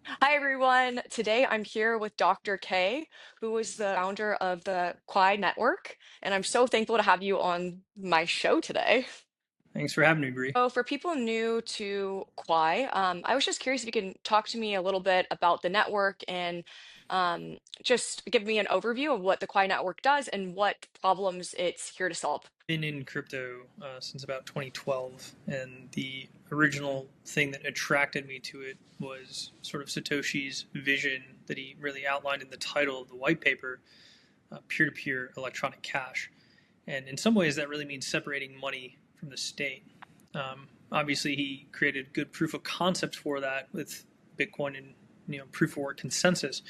Hi, everyone. Today I'm here with Dr. K, who is the founder of the Quai Network, and I'm so thankful to have you on my show today. Thanks for having me, Bree. So, for people new to Quai, I was just curious if you can talk to me a little bit about the network and just give me an overview of what the Quai Network does and what problems it's here to solve. Been in crypto since about 2012, and the original thing that attracted me to it was sort of Satoshi's vision that he really outlined in the title of the white paper, peer-to-peer electronic cash. And in some ways, that really means separating money from the state. Obviously, he created good proof of concept for that with Bitcoin and proof of work consensus.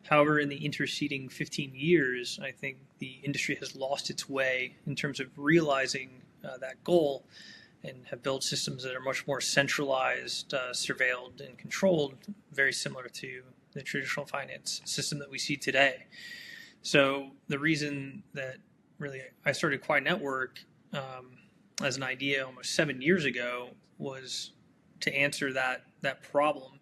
However, in the interceding 15 years, I think the industry has lost its way in terms of realizing that goal and have built systems that are much more centralized, surveilled, and controlled, very similar to the traditional finance system that we see today. So the reason that really I started Quai Network as an idea almost 7 years ago was to answer that problem.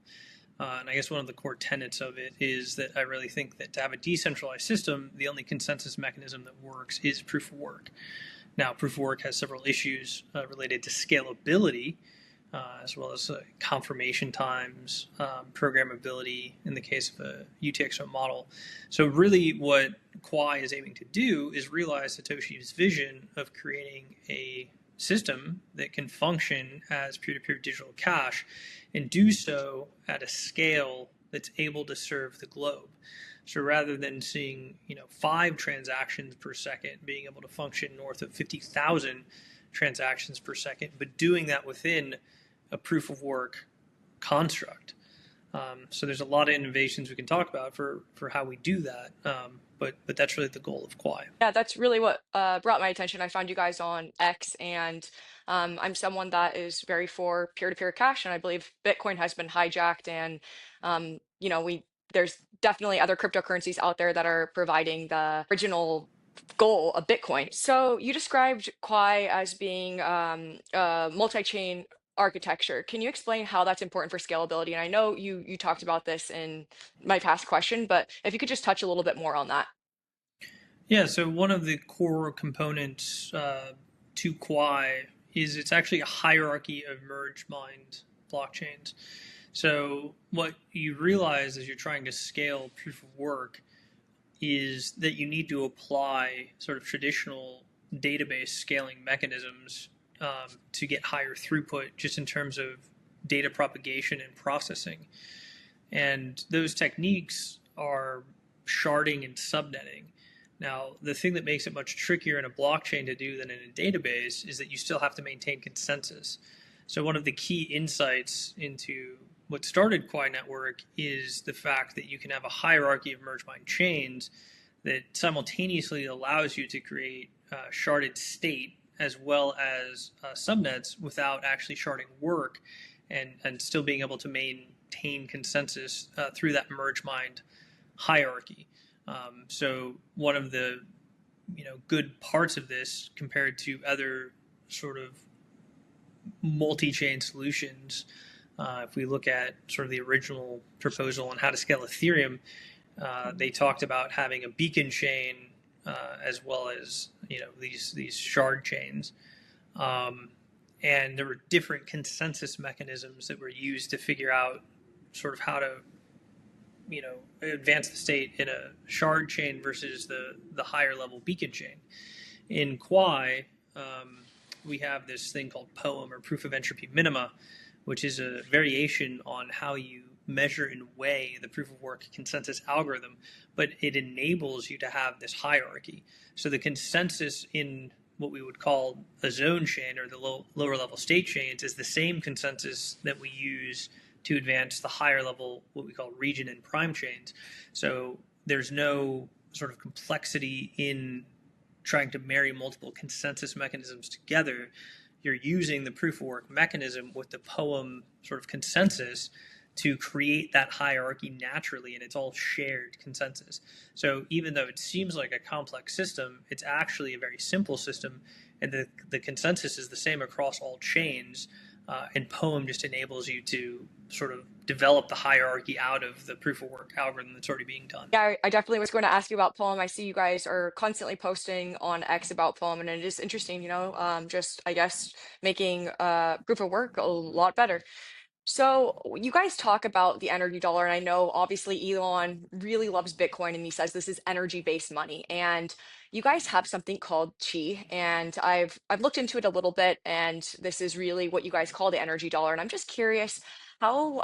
And I guess one of the core tenets of it is that I really think that to have a decentralized system, the only consensus mechanism that works is proof of work. Now, proof of work has several issues related to scalability, as well as confirmation times, programmability in the case of a UTXO model. So, really, what Quai is aiming to do is realize Satoshi's vision of creating a system that can function as peer-to-peer digital cash and do so at a scale that's able to serve the globe. So rather than seeing 5 transactions per second, being able to function north of 50,000 transactions per second, but doing that within a proof of work construct. So there's a lot of innovations we can talk about for how we do that. But that's really the goal of Quai. Yeah, that's really what brought my attention. I found you guys on X, and I'm someone that is very for peer-to-peer cash, and I believe Bitcoin has been hijacked, and we there's definitely other cryptocurrencies out there that are providing the original goal of Bitcoin. So you described Quai as being multi-chain architecture. Can you explain how that's important for scalability? And I know you talked about this in my past question, but if you could just touch a little bit more on that. Yeah, so one of the core components to Quai is it's actually a hierarchy of merge mined blockchains. So what you realize as you're trying to scale proof of work is that you need to apply sort of traditional database scaling mechanisms to get higher throughput just in terms of data propagation and processing. And those techniques are sharding and subnetting. Now, the thing that makes it much trickier in a blockchain to do than in a database is that you still have to maintain consensus. So, one of the key insights into what started Quai Network is the fact that you can have a hierarchy of merge mined chains that simultaneously allows you to create sharded state as well as subnets without actually sharding work and still being able to maintain consensus through that merge mined hierarchy. So one of the good parts of this compared to other sort of multi-chain solutions, if we look at sort of the original proposal on how to scale Ethereum, they talked about having a beacon chain as well as these shard chains, and there were different consensus mechanisms that were used to figure out sort of how to advance the state in a shard chain versus the higher level beacon chain. In Quai, we have this thing called POEM, or proof of entropy minima, which is a variation on how you measure and weigh the proof of work consensus algorithm, but it enables you to have this hierarchy. So the consensus in what we would call a zone chain or the lower level state chains is the same consensus that we use to advance the higher level, what we call region and prime chains. So there's no sort of complexity in trying to marry multiple consensus mechanisms together. You're using the proof of work mechanism with the POEM sort of consensus to create that hierarchy naturally, and it's all shared consensus. So even though it seems like a complex system, it's actually a very simple system, and the consensus is the same across all chains. and Poem just enables you to sort of develop the hierarchy out of the proof of work algorithm that's already being done. Yeah, I definitely was going to ask you about Poem. I see you guys are constantly posting on X about Poem, and it is interesting, just I guess making proof of work a lot better. So you guys talk about the energy dollar, and I know obviously Elon really loves Bitcoin, and he says this is energy-based money. And you guys have something called Chi, and I've looked into it a little bit, and this is really what you guys call the energy dollar. And I'm just curious how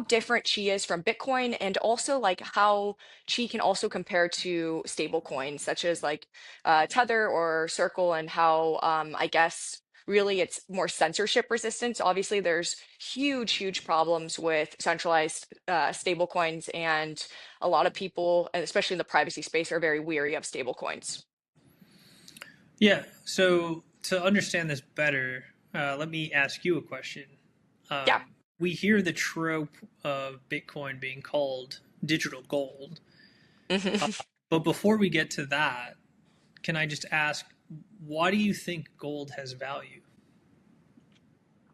different Chi is from Bitcoin, and also like how Chi can also compare to stable coins such as like Tether or Circle, and how I guess really it's more censorship resistance. Obviously, there's huge problems with centralized stable coins, and a lot of people, and especially in the privacy space, are very weary of stable coins. Yeah. So to understand this better, let me ask you a question. Yeah. We hear the trope of Bitcoin being called digital gold. But before we get to that, can I just ask, why do you think gold has value?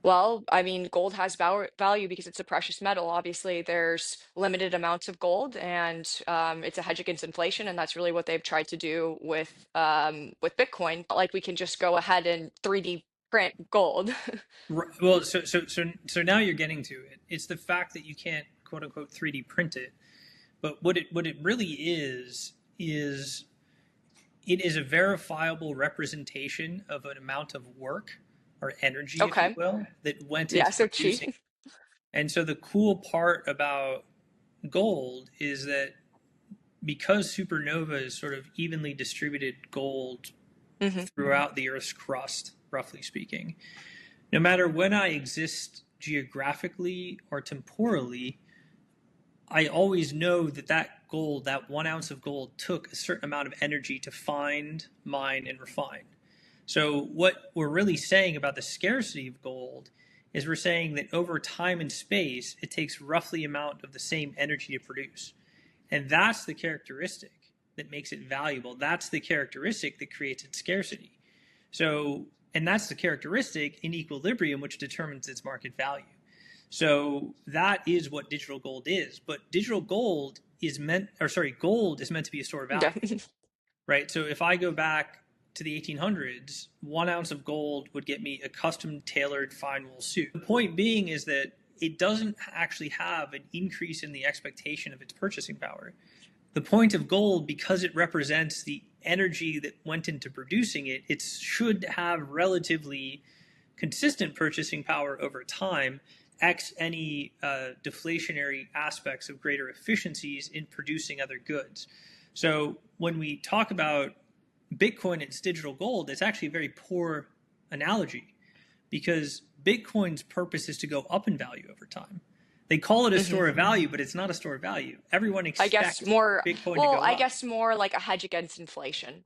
Well, I mean, gold has value because it's a precious metal. Obviously, there's limited amounts of gold, and it's a hedge against inflation, and that's really what they've tried to do with Bitcoin. Not like we can just go ahead and 3D print gold. Well, so now you're getting to it. It's the fact that you can't quote unquote 3D print it. But what it really is it is a verifiable representation of an amount of work or energy, if you Okay. will, that went Yeah, into so producing. cheap. And so the cool part about gold is that because supernova is sort of evenly distributed gold Hmm. throughout the Earth's crust, roughly speaking, no matter when I exist geographically or temporally, I always know that that gold, that 1 ounce of gold, took a certain amount of energy to find, mine, and refine. So, what we're really saying about the scarcity of gold is we're saying that over time and space, it takes roughly amount of the same energy to produce. And that's the characteristic that makes it valuable. That's the characteristic that creates its scarcity. So, and that's the characteristic in equilibrium which determines its market value. So that is what digital gold is. But digital gold is meant, or sorry, gold is meant to be a store of Yeah. value, right? So if I go back to the 1800s, 1 ounce of gold would get me a custom tailored fine wool suit. The point being is that it doesn't actually have an increase in the expectation of its purchasing power. The point of gold, because it represents the energy that went into producing it, it should have relatively consistent purchasing power over time, x any deflationary aspects of greater efficiencies in producing other goods. So when we talk about Bitcoin and its digital gold, it's actually a very poor analogy because Bitcoin's purpose is to go up in value over time. They call it a Hmm. store of value, but it's not a store of value. Everyone I guess expects more, Bitcoin to well, go I up. guess more like a hedge against inflation.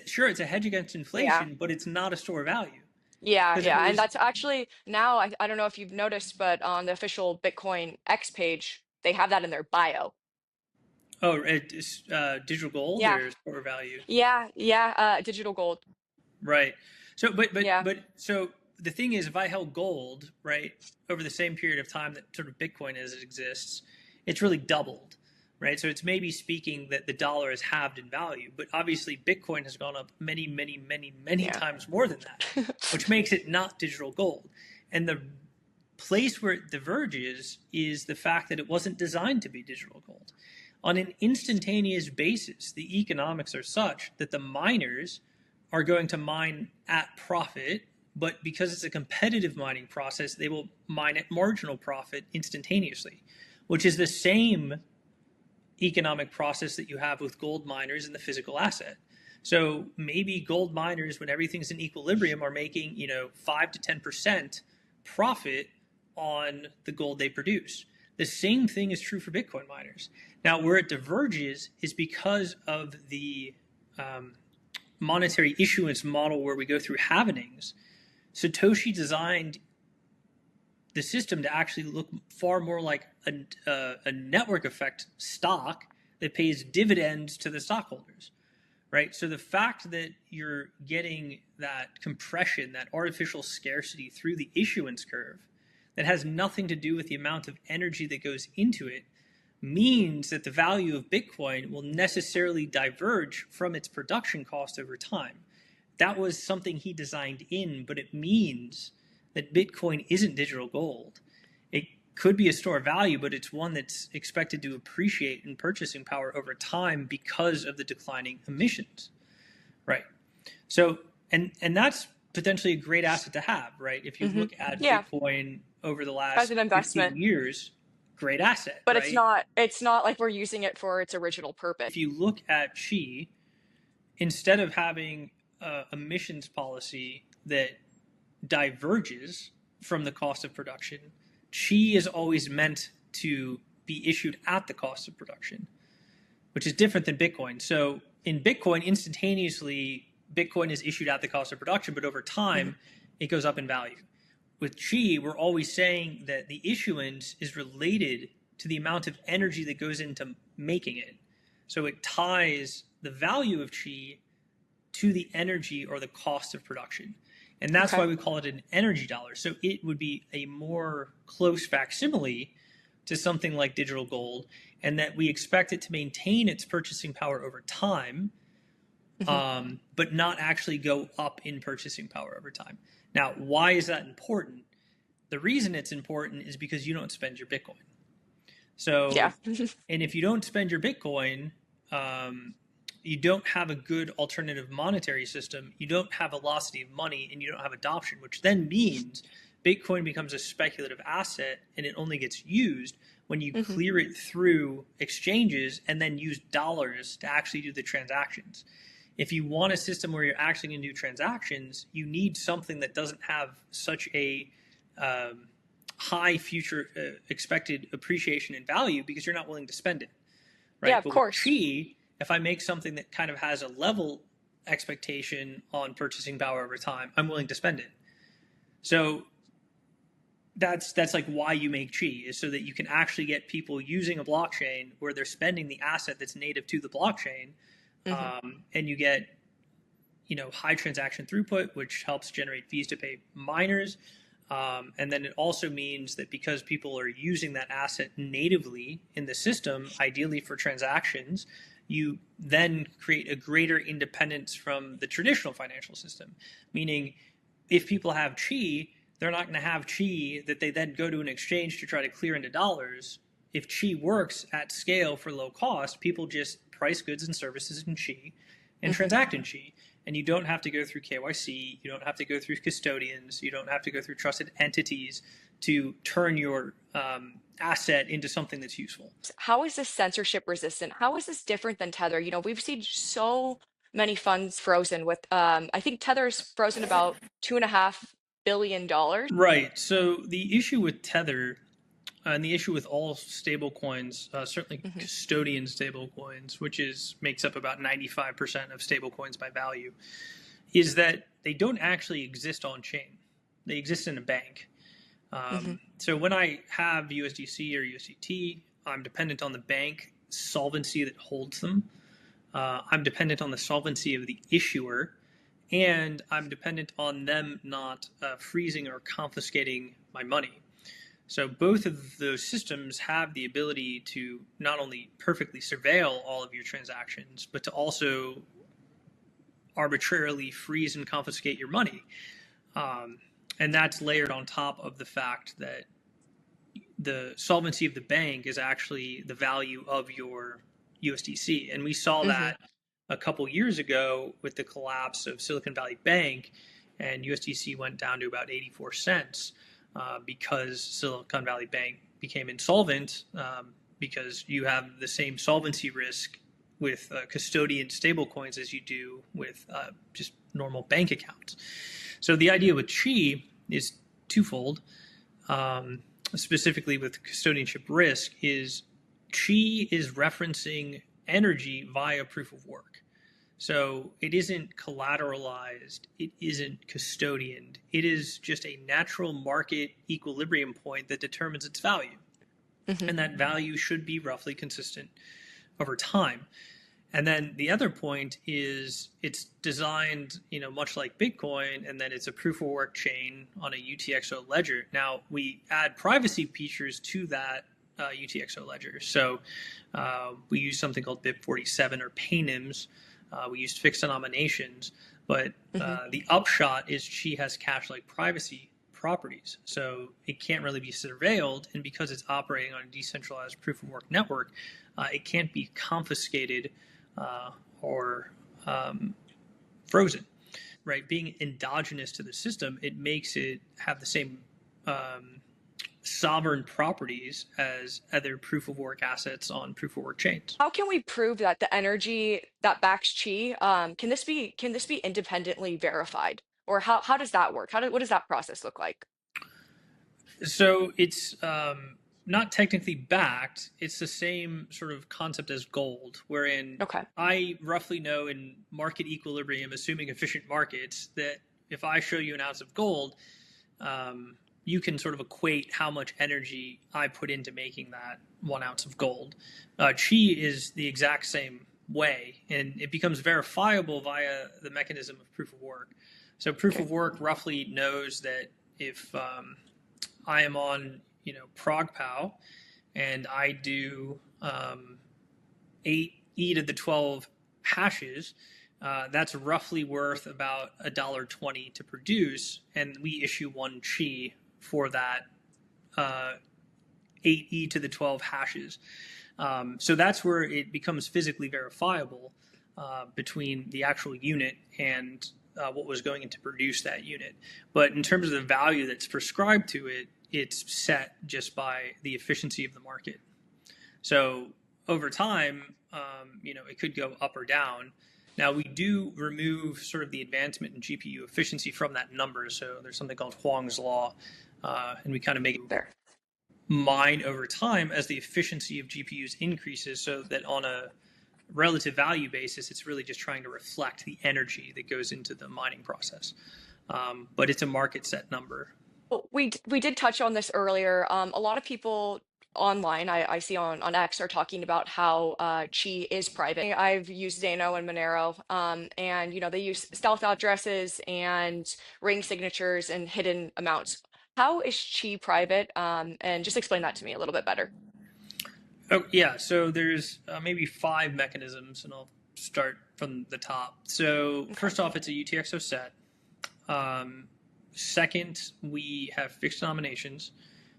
Sure, it's a hedge against Yeah. inflation, but it's not a store of value. Yeah, Because if it yeah. And was, that's actually now, I don't know if you've noticed, but on the official Bitcoin X page, they have that in their bio. oh, it's digital gold Yeah. or store of value, Yeah. Digital gold. right? So, Yeah. so the thing is, if I held gold, right, over the same period of time that sort of Bitcoin as it exists, it's really doubled, right? So it's maybe speaking that the dollar has halved in value, but obviously Bitcoin has gone up many Yeah. times more than that, which makes it not digital gold. And the place where it diverges is the fact that it wasn't designed to be digital gold. On an instantaneous basis, the economics are such that the miners are going to mine at profit, but because it's a competitive mining process, they will mine at marginal profit instantaneously, which is the same economic process that you have with gold miners and the physical asset. So maybe gold miners, when everything's in equilibrium, are making 5 to 10% profit on the gold they produce. The same thing is true for Bitcoin miners. Now, where it diverges is because of the monetary issuance model where we go through halvenings. Satoshi designed the system to actually look far more like a network effect stock that pays dividends to the stockholders, right? So the fact that you're getting that compression, that artificial scarcity through the issuance curve that has nothing to do with the amount of energy that goes into it means that the value of Bitcoin will necessarily diverge from its production cost over time. That was something he designed in, but it means that Bitcoin isn't digital gold. It could be a store of value, but it's one that's expected to appreciate in purchasing power over time because of the declining emissions, right? So, and that's potentially a great asset to have, right? If you Hmm. look at Yeah, Bitcoin over the as last an 15 investment, years, great asset, but right? it's not like we're using it for its original purpose. If you look at Qi, instead of having a emissions policy that diverges from the cost of production, Qi is always meant to be issued at the cost of production, which is different than Bitcoin. So in Bitcoin, instantaneously, Bitcoin is issued at the cost of production, but over Hmm. time, it goes up in value. With Qi, we're always saying that the issuance is related to the amount of energy that goes into making it. So it ties the value of Qi to the energy or the cost of production. And that's Okay. why we call it an energy dollar. So it would be a more close facsimile to something like digital gold, and that we expect it to maintain its purchasing power over time, Hmm. but not actually go up in purchasing power over time. Now, why is that important? The reason it's important is because you don't spend your Bitcoin. Yeah. So, and if you don't spend your Bitcoin, you don't have a good alternative monetary system, you don't have velocity of money, and you don't have adoption, which then means Bitcoin becomes a speculative asset and it only gets used when you Hmm. clear it through exchanges and then use dollars to actually do the transactions. If you want a system where you're actually going to do transactions, you need something that doesn't have such a um, high future expected appreciation in value because you're not willing to spend it, Yeah, right? of But with course. Qi, if I make something that kind of has a level expectation on purchasing power over time, I'm willing to spend it. So that's like why you make Qi, is so that you can actually get people using a blockchain where they're spending the asset that's native to the blockchain, Hmm. and you get high transaction throughput, which helps generate fees to pay miners. And then it also means that because people are using that asset natively in the system, ideally for transactions, you then create a greater independence from the traditional financial system. Meaning, if people have Qi, they're not going to have Qi that they then go to an exchange to try to clear into dollars. If Qi works at scale for low cost, people just price goods and services in Qi and Hmm. transact in Qi. And you don't have to go through KYC, you don't have to go through custodians, you don't have to go through trusted entities to turn your asset into something that's useful. How is this censorship resistant? How is this different than Tether? We've seen so many funds frozen with, I think Tether's frozen about $2.5 billion. Right. So the issue with Tether and the issue with all stable coins, certainly Hmm. custodian stable coins, which makes up about 95% of stable coins by value, is that they don't actually exist on chain. They exist in a bank. Hmm. So when I have USDC or USDT, I'm dependent on the bank solvency that holds them. I'm dependent on the solvency of the issuer, and I'm dependent on them not freezing or confiscating my money. So both of those systems have the ability to not only perfectly surveil all of your transactions, but to also arbitrarily freeze and confiscate your money. Um, and that's layered on top of the fact that the solvency of the bank is actually the value of your USDC. And we saw Hmm. that a couple years ago with the collapse of Silicon Valley Bank, and USDC went down to about 84 cents because Silicon Valley Bank became insolvent, because you have the same solvency risk with custodian stablecoins as you do with just normal bank accounts. So the idea with Qi is twofold. Specifically with custodianship risk, is Qi is referencing energy via proof of work. So it isn't collateralized, it isn't custodianed. It is just a natural market equilibrium point that determines its value. Hmm. And that value should be roughly consistent over time. And then the other point is it's designed, much like Bitcoin, and then it's a proof of work chain on a UTXO ledger. Now we add privacy features to that UTXO ledger. So we use something called BIP47 or PayNims. We used fixed denominations, but Hmm. the upshot is Qi has cache-like privacy properties. So it can't really be surveilled, and because it's operating on a decentralized proof of work network, it can't be confiscated or frozen, right? Being endogenous to the system, it makes it have the same sovereign properties as other proof of work assets on proof of work chains. How can we prove that the energy that backs chi, can this be independently verified? Or how does that work? What does that process look like? So it's not technically backed. It's the same sort of concept as gold, wherein Okay. I roughly know in market equilibrium, assuming efficient markets, that if I show you an ounce of gold, you can sort of equate how much energy I put into making that 1 ounce of gold. Chi is the exact same way, and it becomes verifiable via the mechanism of proof of work. So proof Okay. of work roughly knows that if I am on, ProgPow, and I do 8 to the 12 hashes, that's roughly worth about $1.20 to produce, and we issue one chi for that 8 to the 12 hashes. So that's where it becomes physically verifiable between the actual unit and what was going to produce that unit. But in terms of the value that's prescribed to it, it's set just by the efficiency of the market. So over time, it could go up or down. Now we do remove sort of the advancement in GPU efficiency from that number. So there's something called Huang's law, and we kind of make it There. mine over time as the efficiency of GPUs increases, so that on a relative value basis, it's really just trying to reflect the energy that goes into the mining process. But it's a market set number. Well, we did touch on this earlier. A lot of people online, I see on X, are talking about how Chi is private. I've used Zano and Monero, and they use stealth addresses and ring signatures and hidden amounts. How is Chi private? And just explain that to me a little bit better. Oh, yeah. So there's maybe 5 mechanisms, and I'll start from the top. So Okay. first off, it's a UTXO set. Um, Second, we have fixed denominations.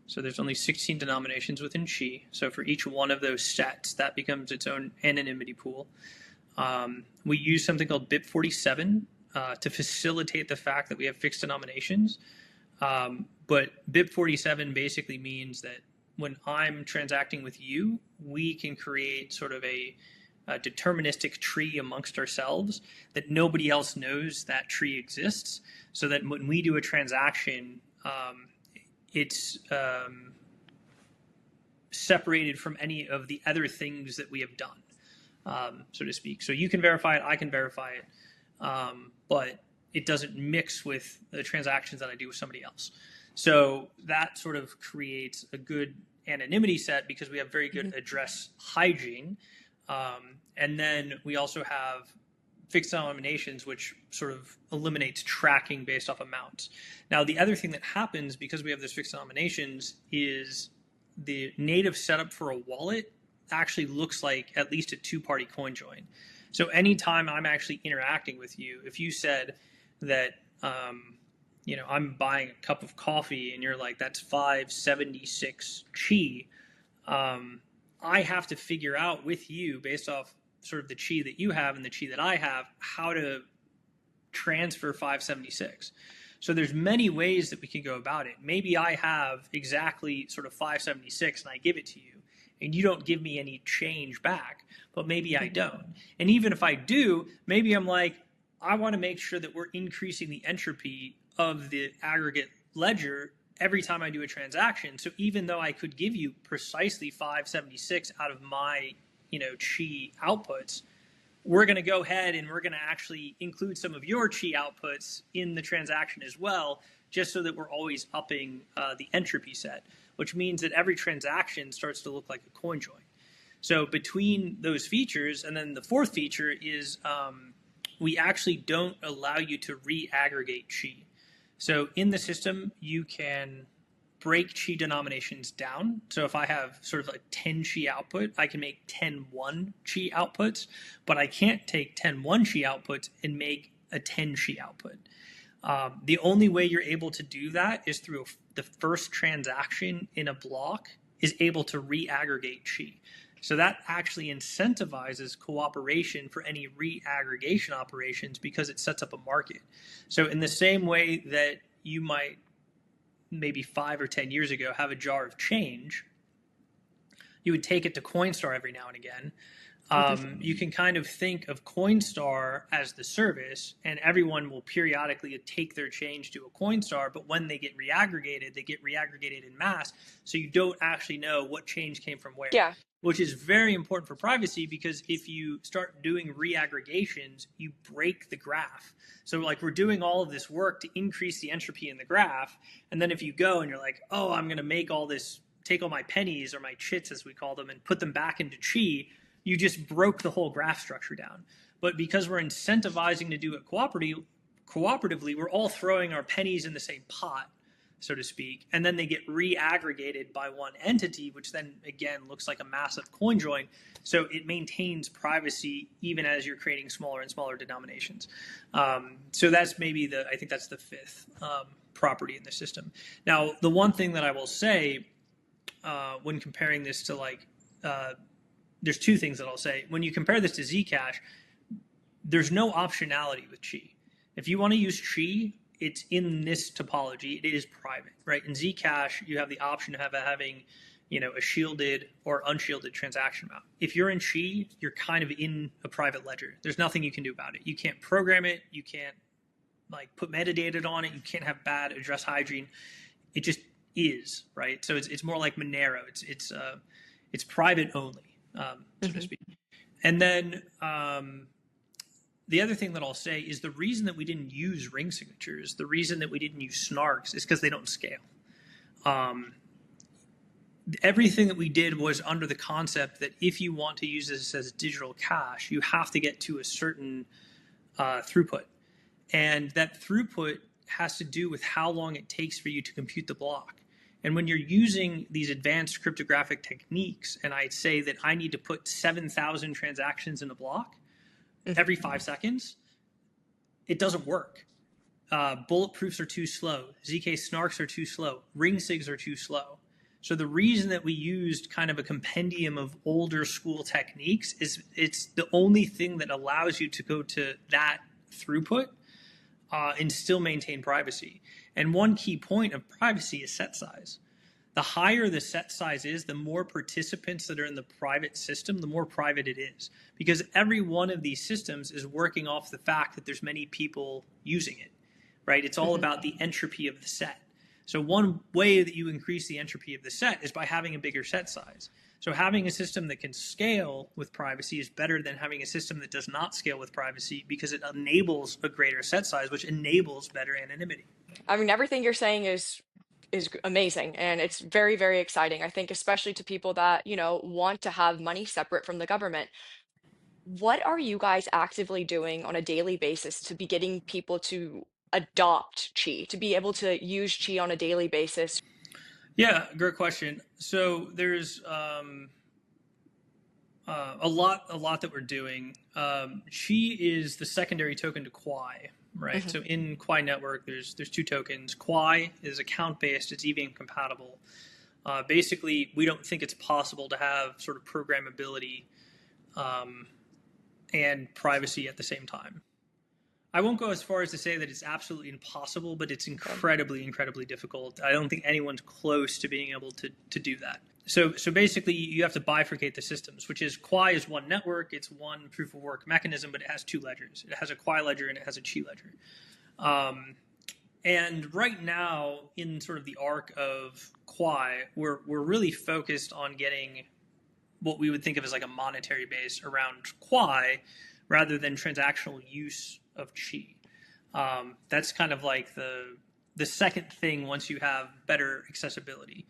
So there's only 16 denominations within Chi. So for each one of those sets, that becomes its own anonymity pool. We use something called BIP47 to facilitate the fact that we have fixed denominations. But BIP47 basically means that when I'm transacting with you, we can create sort of a deterministic tree amongst ourselves that nobody else knows that tree exists. So that when we do a transaction, it's separated from any of the other things that we have done, so to speak. So you can verify it, I can verify it, but it doesn't mix with the transactions that I do with somebody else. So that sort of creates a good anonymity set because we have very good Mhm. address hygiene. And then we also have fixed denominations, which sort of eliminates tracking based off amounts. Now, the other thing that happens because we have those fixed denominations is the native setup for a wallet actually looks like at least a two-party coin join. So anytime I'm actually interacting with you, if you said that I'm buying a cup of coffee and you're like, that's 576 chi, I have to figure out with you based off sort of the chi that you have and the chi that I have, how to transfer 576. So there's many ways that we can go about it. Maybe I have exactly sort of 576 and I give it to you and you don't give me any change back, but maybe I don't. And even if I do, maybe I'm like, I want to make sure that we're increasing the entropy of the aggregate ledger every time I do a transaction. So even though I could give you precisely 576 out of my, chi outputs, we're going to go ahead and we're going to actually include some of your chi outputs in the transaction as well, just so that we're always upping the entropy set, which means that every transaction starts to look like a coin join. So between those features, and then the fourth feature is we actually don't allow you to re-aggregate chi. So in the system, you can break chi denominations down. So if I have sort of like 10 chi output, I can make 10 1 chi outputs, but I can't take 10 1 chi outputs and make a 10 chi output. The only way you're able to do that is through the first transaction in a block is able to re-aggregate chi. So that actually incentivizes cooperation for any re-aggregation operations because it sets up a market. So in the same way that you might maybe 5 or 10 years ago have a jar of change, you would take it to Coinstar every now and again. You can kind of think of Coinstar as the service, and everyone will periodically take their change to a Coinstar, but when they get reaggregated in mass, so you don't actually know what change came from where. Yeah. Which is very important for privacy because if you start doing reaggregations, you break the graph. So like we're doing all of this work to increase the entropy in the graph, and then if you go and you're like, oh, I'm going to make all this, take all my pennies or my chits as we call them and put them back into chi, you just broke the whole graph structure down. But because we're incentivizing to do it cooperatively, we're all throwing our pennies in the same pot, so to speak, and then they get re-aggregated by one entity, which then again looks like a massive coin join. So it maintains privacy even as you're creating smaller and smaller denominations. So that's maybe I think that's the fifth property in the system. Now, the one thing that I will say when comparing this to like there's two things that I'll say. When you compare this to Zcash, there's no optionality with Qi. If you want to use Qi, it's in this topology. It is private, right? In Zcash, you have the option of having, a shielded or unshielded transaction amount. If you're in Qi, you're kind of in a private ledger. There's nothing you can do about it. You can't program it. You can't put metadata on it. You can't have bad address hygiene. It just is, right? So it's more like Monero. It's private only. So to speak. And then the other thing that I'll say is the reason that we didn't use ring signatures, the reason that we didn't use snarks is because they don't scale. Everything that we did was under the concept that if you want to use this as digital cash, you have to get to a certain throughput. And that throughput has to do with how long it takes for you to compute the block. And when you're using these advanced cryptographic techniques, and I'd say that I need to put 7,000 transactions in a block every 5 seconds, it doesn't work. Bulletproofs are too slow. ZK snarks are too slow. Ring sigs are too slow. So the reason that we used kind of a compendium of older school techniques is it's the only thing that allows you to go to that throughput and still maintain privacy. And one key point of privacy is set size. The higher the set size is, the more participants that are in the private system, the more private it is. Because every one of these systems is working off the fact that there's many people using it, right? It's all about the entropy of the set. So one way that you increase the entropy of the set is by having a bigger set size. So having a system that can scale with privacy is better than having a system that does not scale with privacy because it enables a greater set size, which enables better anonymity. I mean, everything you're saying is amazing, and it's very, very exciting. I think especially to people that, want to have money separate from the government. What are you guys actively doing on a daily basis to be getting people to adopt Chi, to be able to use Chi on a daily basis? Yeah, great question. So there's a lot that we're doing. Chi is the secondary token to Quai, right? So in Quai Network, there's two tokens. Quai is account based; it's EVM compatible. Basically, we don't think it's possible to have sort of programmability and privacy at the same time. I won't go as far as to say that it's absolutely impossible, but it's incredibly, incredibly difficult. I don't think anyone's close to being able to do that. So basically, you have to bifurcate the systems, which is Quai is one network, it's one proof of work mechanism, but it has two ledgers. It has a Quai ledger and it has a Chi ledger. And right now, in sort of the arc of Quai, we're really focused on getting what we would think of as like a monetary base around Quai rather than transactional use of Chi. That's kind of like the second thing once you have better accessibility.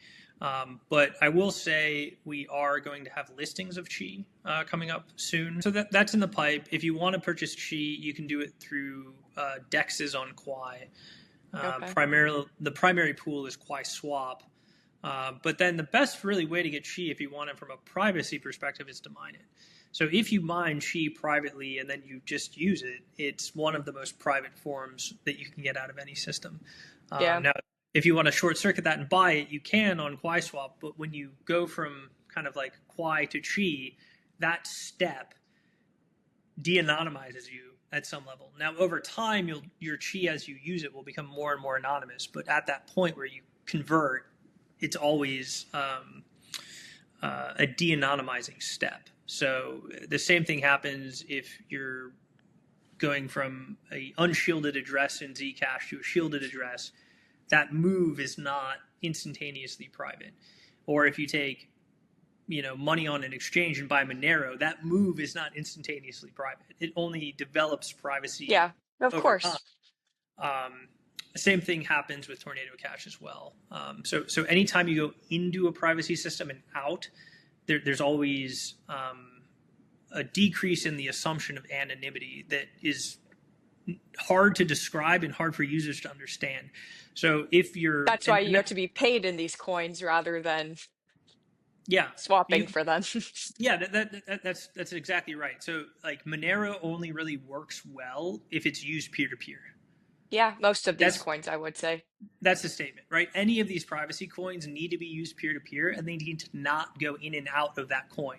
But I will say we are going to have listings of Chi coming up soon. So that's in the pipe. If you want to purchase Chi, you can do it through dexes on Quai. Okay. Primarily, the primary pool is Quai Swap. But then the best really way to get Chi, if you want it from a privacy perspective, is to mine it. So if you mine Chi privately and then you just use it, it's one of the most private forms that you can get out of any system. Yeah. Now, if you want to short circuit that and buy it, you can on Quai Swap. But when you go from kind of like Quai to Chi, that step de-anonymizes you at some level. Now, over time, your Chi as you use it will become more and more anonymous. But at that point where you convert, it's always a de-anonymizing step. So the same thing happens if you're going from a unshielded address in Zcash to a shielded address. That move is not instantaneously private. Or if you take money on an exchange and buy Monero, that move is not instantaneously private. It only develops privacy Yeah. Of over time. course. The same thing happens with Tornado Cash as well. So anytime you go into a privacy system and out, there's always a decrease in the assumption of anonymity that is hard to describe and hard for users to understand. So if you're, That's why you have to be paid in these coins rather than yeah, swapping for them. yeah, that's exactly right. So like Monero only really works well if it's used peer to peer. Yeah, most of these That's coins, I would say. that's the statement, right? Any of these privacy coins need to be used peer to peer, and they need to not go in and out of that coin,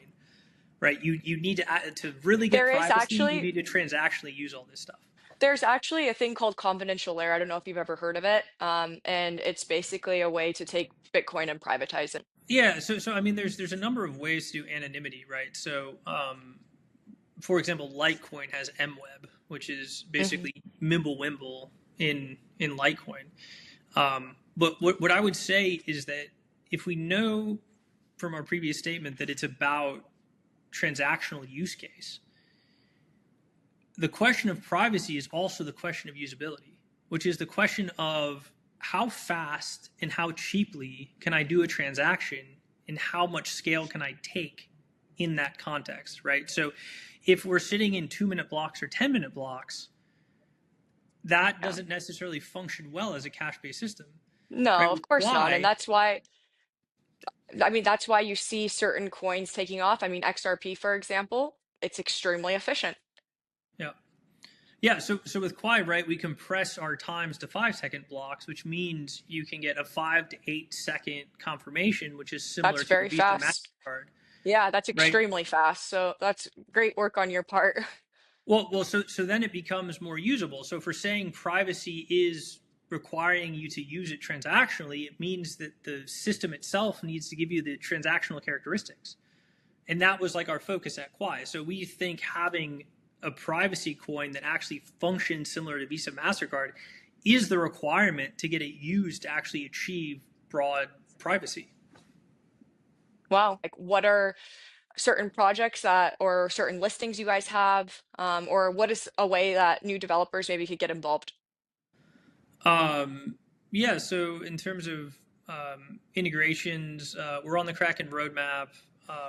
right? You need to really get There is privacy. You actually need to transactionally use all this stuff. there's actually a thing called confidential layer. I don't know if you've ever heard of it. And it's basically a way to take Bitcoin and privatize it. Yeah. So I mean, there's a number of ways to do anonymity, right? So for example, Litecoin has MWeb, which is Hmm. basically Mimblewimble in Litecoin. But what I would say is that if we know from our previous statement that it's about transactional use case, the question of privacy is also the question of usability, which is the question of how fast and how cheaply can I do a transaction and how much scale can I take in that context, right? So if we're sitting in 2-minute blocks or 10-minute blocks, that Yeah. doesn't necessarily function well as a cache-based system, right? No, of course not. And Why? that's why, I mean, that's why you see certain coins taking off. I mean, XRP, for example, it's extremely efficient. Yeah. Yeah, so with Quai, right, we compress our times to 5-second blocks, which means you can get a 5 to 8 second confirmation, which is That's similar to a very Visa fast. MasterCard, Yeah, that's right? extremely fast. So that's great work on your part. Well, so then it becomes more usable. So for saying privacy is requiring you to use it transactionally, it means that the system itself needs to give you the transactional characteristics. And that was like our focus at Quai. So we think having a privacy coin that actually functions similar to Visa MasterCard is the requirement to get it used to actually achieve broad privacy. Wow. Like, what are certain projects that or certain listings you guys have, or what is a way that new developers maybe could get involved? Yeah, so in terms of integrations, we're on the Kraken roadmap.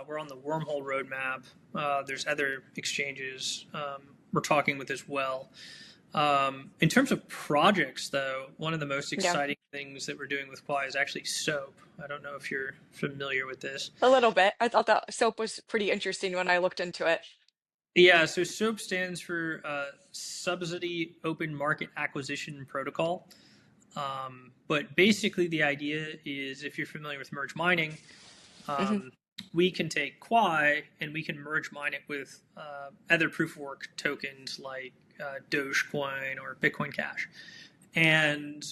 We're on the Wormhole roadmap. There's other exchanges we're talking with as well. In terms of projects, though, one of the most Yeah, exciting things that we're doing with Quai is actually SOAP. I don't know if you're familiar with this. a little bit. I thought that SOAP was pretty interesting when I looked into it. Yeah, so SOAP stands for Subsidy Open Market Acquisition Protocol. But basically, the idea is if you're familiar with merge mining, Hmm. um, we can take Quai and we can merge mine it with other proof of work tokens like Dogecoin or Bitcoin Cash. And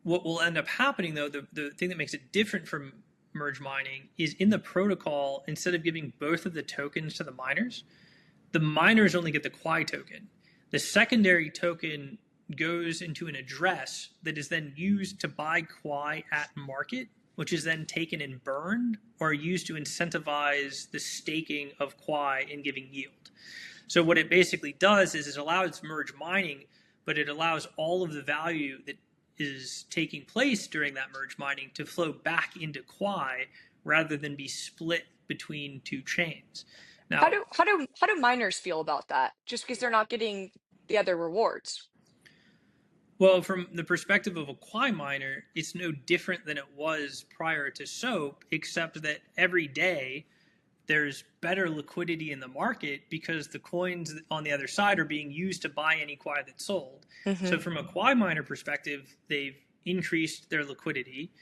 what will end up happening, though, the thing that makes it different from merge mining is in the protocol, instead of giving both of the tokens to the miners only get the Quai token. The secondary token goes into an address that is then used to buy Quai at market, which is then taken and burned or used to incentivize the staking of Quai and giving yield. So what it basically does is it allows merge mining, but it allows all of the value that is taking place during that merge mining to flow back into Quai rather than be split between two chains. How Now, do miners feel about that? Just because they're not getting the other rewards. well, from the perspective of a Quai miner, it's no different than it was prior to SOAP, except that every day there's better liquidity in the market because the coins on the other side are being used to buy any Quai that's sold. Hmm. So from a Quai miner perspective, they've increased their liquidity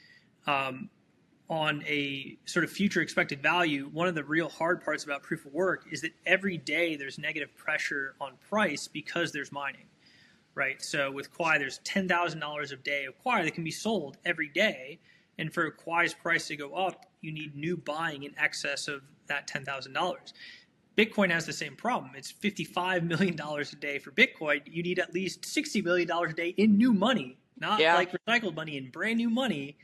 on a sort of future expected value. One of the real hard parts about proof of work is that every day there's negative pressure on price because there's mining, right? So with Quai, there's $10,000 a day of Quai that can be sold every day. And for Quai's price to go up, you need new buying in excess of that $10,000. Bitcoin has the same problem. It's $55 million a day for Bitcoin. You need at least $60 million a day in new money, not Yeah. like recycled money, in brand new money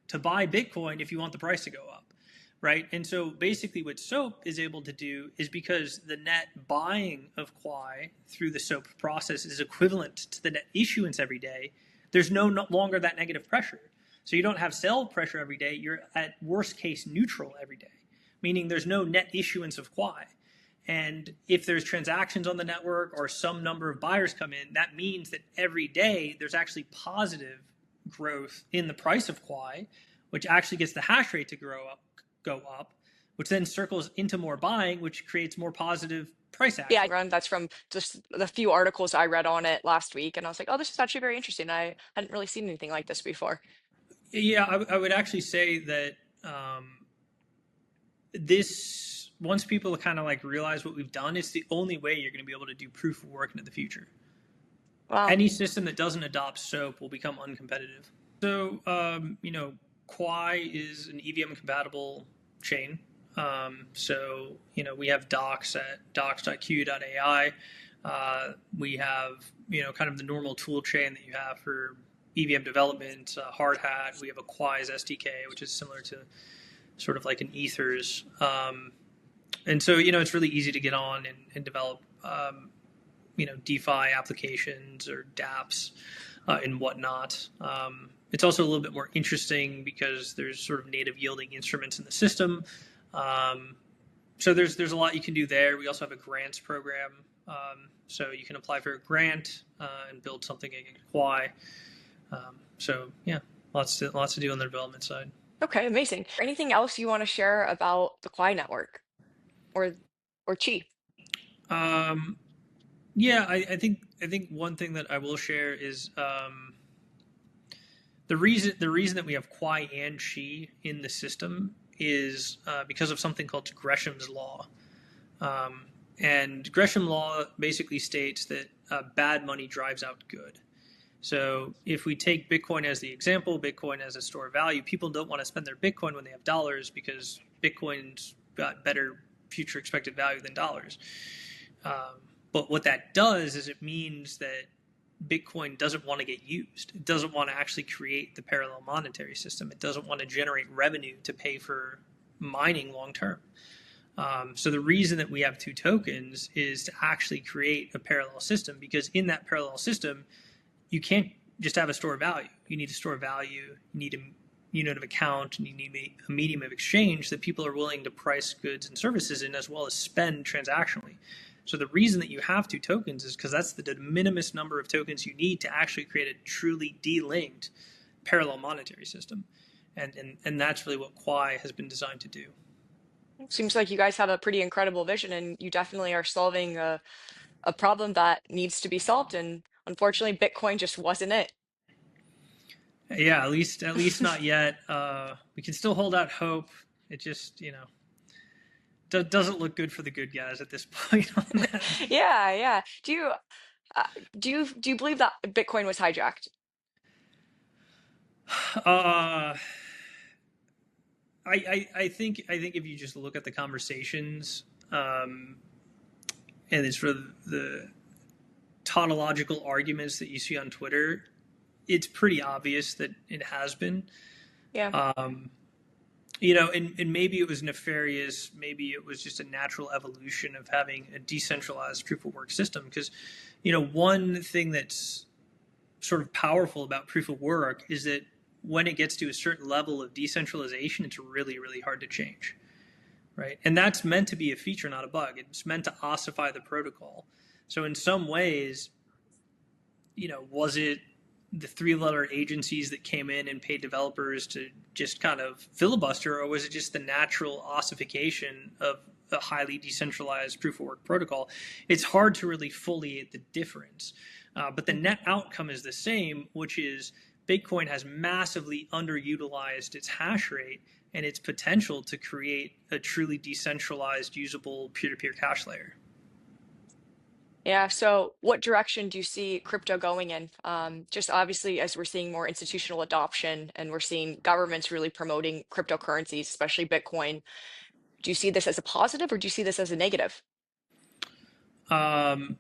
to buy Bitcoin if you want the price to go up, right? And so basically what SOAP is able to do is, because the net buying of Quai through the SOAP process is equivalent to the net issuance every day, there's no longer that negative pressure. So you don't have sell pressure every day. You're at worst case neutral every day, meaning there's no net issuance of Quai. And if there's transactions on the network or some number of buyers come in, that means that every day there's actually positive growth in the price of Quai, which actually gets the hash rate to go up, which then circles into more buying, which creates more positive price Yeah, action. run. That's from just the few articles I read on it last week, and I was like, oh, this is actually very interesting. I hadn't really seen anything like this before. Yeah, I would actually say that this, once people kind of like realize what we've done, it's the only way you're going to be able to do proof of work into the future. Wow. Any system that doesn't adopt SOAP will become uncompetitive. So, Quai is an EVM compatible chain. We have docs at docs.q.ai. We have, kind of the normal tool chain that you have for EVM development, Hard Hat. We have a Quai's SDK, which is similar to sort of like an Ethers. And so, it's really easy to get on and develop, DeFi applications or dApps and whatnot. It's also a little bit more interesting because there's sort of native yielding instruments in the system. So there's a lot you can do there. We also have a grants program. So you can apply for a grant and build something in Quai. So yeah, lots to do on the development side. Okay, amazing. Anything else you want to share about the Quai network or Chi? Um, yeah, I think one thing that I will share is the reason that we have Quai and Chi in the system is because of something called Gresham's law. And Gresham law basically states that bad money drives out good. So if we take Bitcoin as the example, Bitcoin as a store of value, people don't want to spend their Bitcoin when they have dollars because Bitcoin's got better future expected value than dollars. But what that does is it means that Bitcoin doesn't want to get used. It doesn't want to actually create the parallel monetary system. It doesn't want to generate revenue to pay for mining long term. So the reason that we have two tokens is to actually create a parallel system, because in that parallel system, you can't just have a store of value. You need a store of value, you need a unit of account, and you need a medium of exchange that people are willing to price goods and services in, as well as spend transactionally. So the reason that you have two tokens is because that's the de minimis number of tokens you need to actually create a truly delinked parallel monetary system. And that's really what Quai has been designed to do. Seems like you guys have a pretty incredible vision, and you definitely are solving a problem that needs to be solved. And unfortunately, Bitcoin just wasn't it. Yeah, at least not yet. We can still hold out hope. It just, doesn't look good for the good guys at this point on that. Yeah, yeah. Uh, do you believe that Bitcoin was hijacked? Uh, I think if you just look at the conversations, and it's sort of the tautological arguments that you see on Twitter, it's pretty obvious that it has been. Yeah. Um, and maybe it was nefarious. Maybe it was just a natural evolution of having a decentralized proof of work system. Because, one thing that's sort of powerful about proof of work is that when it gets to a certain level of decentralization, it's really, really hard to change, right? And that's meant to be a feature, not a bug. It's meant to ossify the protocol. So in some ways, was it the three-letter agencies that came in and paid developers to just kind of filibuster, or was it just the natural ossification of a highly decentralized proof of work protocol? It's hard to really foliate the difference. But the net outcome is the same, which is Bitcoin has massively underutilized its hash rate and its potential to create a truly decentralized, usable peer-to-peer cache layer. Yeah, so what direction do you see crypto going in? Just obviously, as we're seeing more institutional adoption and we're seeing governments really promoting cryptocurrencies, especially Bitcoin, do you see this as a positive or do you see this as a negative? Um,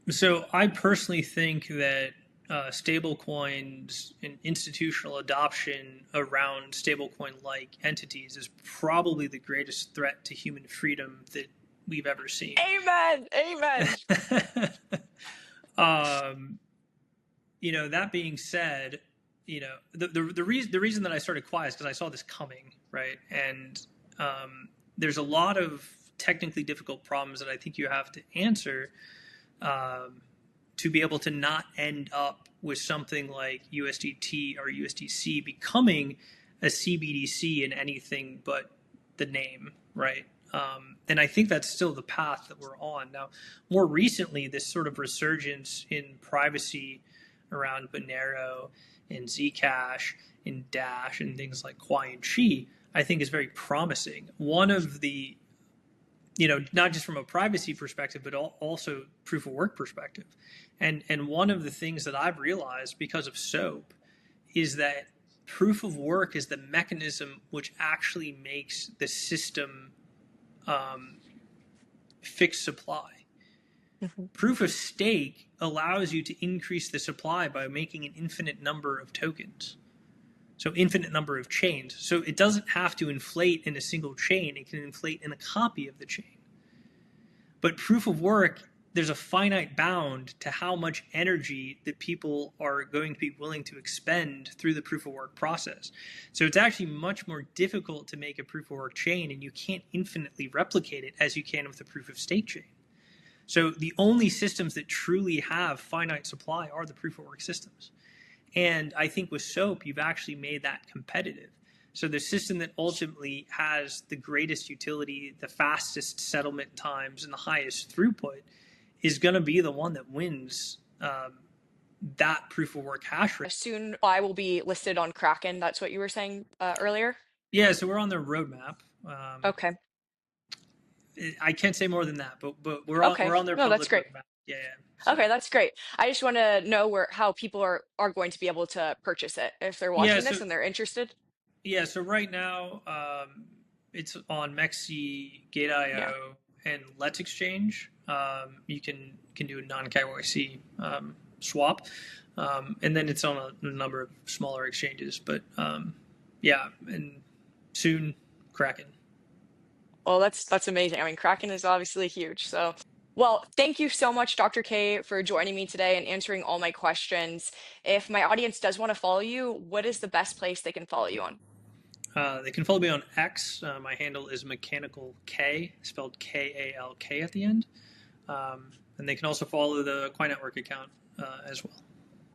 so I personally think that stablecoins and institutional adoption around stablecoin-like entities is probably the greatest threat to human freedom that we've ever seen. Amen. Amen. um, that being said, the reason that I started Quai is because I saw this coming, right? And there's a lot of technically difficult problems that I think you have to answer to be able to not end up with something like USDT or USDC becoming a CBDC in anything but the name, right? And I think that's still the path that we're on. Now, more recently, this sort of resurgence in privacy around Monero and Zcash and Dash and things like Quai and Chi, I think is very promising. One of the, not just from a privacy perspective, but also proof of work perspective. And one of the things that I've realized because of SOAP is that proof of work is the mechanism which actually makes the system fixed supply. Mhm. Proof of stake allows you to increase the supply by making an infinite number of tokens. So infinite number of chains. So it doesn't have to inflate in a single chain. It can inflate in a copy of the chain. But proof of work, there's a finite bound to how much energy that people are going to be willing to expend through the proof of work process. So it's actually much more difficult to make a proof of work chain, and you can't infinitely replicate it as you can with a proof of stake chain. So the only systems that truly have finite supply are the proof of work systems. And I think with SOAP, you've actually made that competitive. So the system that ultimately has the greatest utility, the fastest settlement times, and the highest throughput is going to be the one that wins that proof of work hash rate. Soon I will be listed on Kraken. That's what you were saying earlier. Yeah, so we're on their roadmap. Okay. I can't say more than that, but we're on Okay. we're on their No, that's public great. roadmap. Yeah, yeah. So Okay, that's great. I just want to know how people are going to be able to purchase it if they're yeah, watching so this and they're interested. yeah, so right now it's on Mexi, Yeah. Gate.io, and Let's Exchange. You can do a non-KYC swap, and then it's on a number of smaller exchanges. But yeah, and soon Kraken. Well, that's amazing. I mean, Kraken is obviously huge. So, well, thank you so much, Dr. K, for joining me today and answering all my questions. If my audience does want to follow you, what is the best place they can follow you on? They can follow me on X. My handle is Mechanical K, spelled Kalk at the end. And they can also follow the Quai Network account as well.